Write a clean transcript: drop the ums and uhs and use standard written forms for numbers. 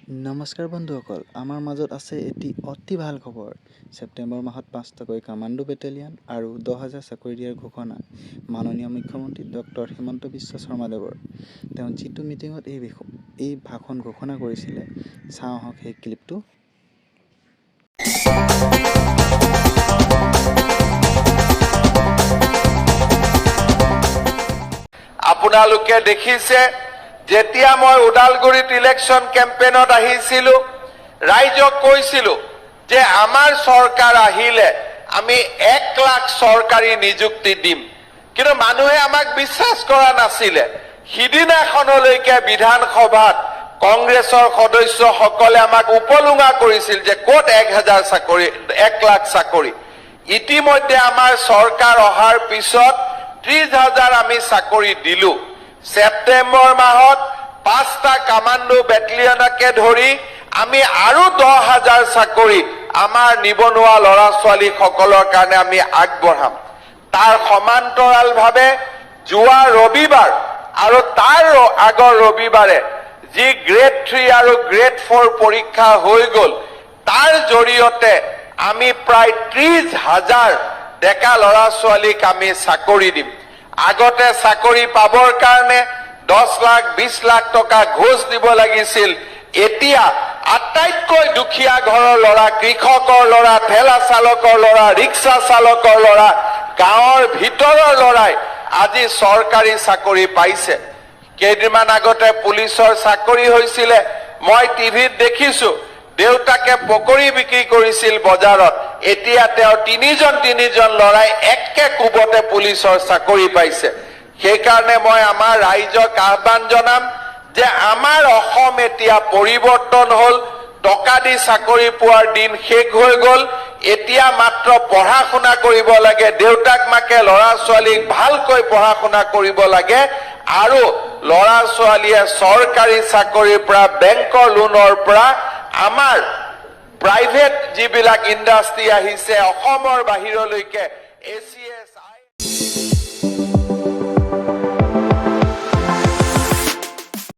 নমস্কাৰ বন্ধুসকল, আমাৰ মাজত আছে এটি অতি ভাল খবৰ। ছেপ্টেম্বৰ মাহত ৫টাকৈ কামাণ্ডো বেটেলিয়ান আৰু ১০,০০০ চাকৰি দিয়াৰ ঘোষণা মাননীয় মুখ্যমন্ত্ৰী ডক্টৰ হিমন্ত বিশ্ব শৰ্মাদেৱৰ। তেওঁ যিটো মিটিঙত এই ভাষণ ঘোষণা কৰিছিলে, চাওঁ আহক সেই ক্লিপটো। আপোনালোকে দেখিছে যেতিয়া মই ওদালগুৰিত ইলেকশ্যন কেম্পেইনত আহিছিলো, ৰাইজক কৈছিলো যে আমাৰ চৰকাৰ আহিলে আমি ১ লাখ চৰকাৰী নিযুক্তি দিম, কিন্তু মানুহে আমাক বিশ্বাস কৰা নাছিলে। সিদিনাখনলৈকে বিধানসভাত কংগ্ৰেছৰ সদস্যসকলে আমাক উপলুঙা কৰিছিল যে ক'ত ১ লাখ চাকৰি। ইতিমধ্যে আমাৰ চৰকাৰ অহাৰ পিছত ৩০,০০০ আমি চাকৰি দিলো। ছেপ্টেম্বৰ মাহত ৫টা কামাণ্ডো বেটেলিয়নকে ধৰি আমি আৰু ১০,০০০ চাকৰি আমাৰ নিবনুৱা ল'ৰা ছোৱালীসকলৰ কাৰণে আমি আগবঢ়াম। তাৰ সমান্তৰালভাৱে যোৱা ৰবিবাৰ আৰু তাৰ আগৰ ৰবিবাৰে যি গ্ৰেড 3 আৰু গ্ৰেড 4 পৰীক্ষা হৈ গ'ল, তাৰ জৰিয়তে আমি প্ৰায় ৩০,০০০ ডেকা ল'ৰা ছোৱালীক আমি চাকৰি দিম। আগতে চাকৰি পাবৰ কাৰণে ১০ লাখ ২০ লাখ টকা ঘোষ দিব লাগিছিল। এতিয়া আটাইতকৈ দুখীয়া ঘৰৰ ল'ৰা, কৃষকৰ ল'ৰা, ঠেলা চালকৰ ল'ৰা, ৰিক্সা চালকৰ ল'ৰা, গাঁৱৰ ভিতৰৰ ল'ৰাই আজি চৰকাৰী চাকৰি পাইছে। কেইদিনমান আগতে পুলিচৰ চাকৰি হৈছিলে, মই টিভিত দেখিছো। দেউতাকে পকৰি বিক্ৰী কৰিছিল বজাৰত, এতিয়া তেওঁ তিনিজন ল'ৰাই একে কোবতে পুলিচৰ চাকৰি পাইছে। সেইকাৰণে মই আমাৰ ৰাইজক আহ্বান জনাম যে আমাৰ অসম এতিয়া পৰিৱৰ্তন হ'ল। টকা দি চাকৰি পোৱাৰ দিন শেষ হৈ গ'ল। এতিয়া মাত্ৰ পঢ়া শুনা কৰিব লাগে, দেউতাক মাকে ল'ৰা ছোৱালীক ভালকৈ পঢ়া শুনা কৰিব লাগে, আৰু ল'ৰা ছোৱালীয়ে চৰকাৰী চাকৰিৰ পৰা, বেংকৰ লোনৰ পৰা, আমাৰ প্ৰাইভেট যিবিলাক ইণ্ডাষ্ট্ৰী আহিছে অসমৰ বাহিৰলৈকে, ACS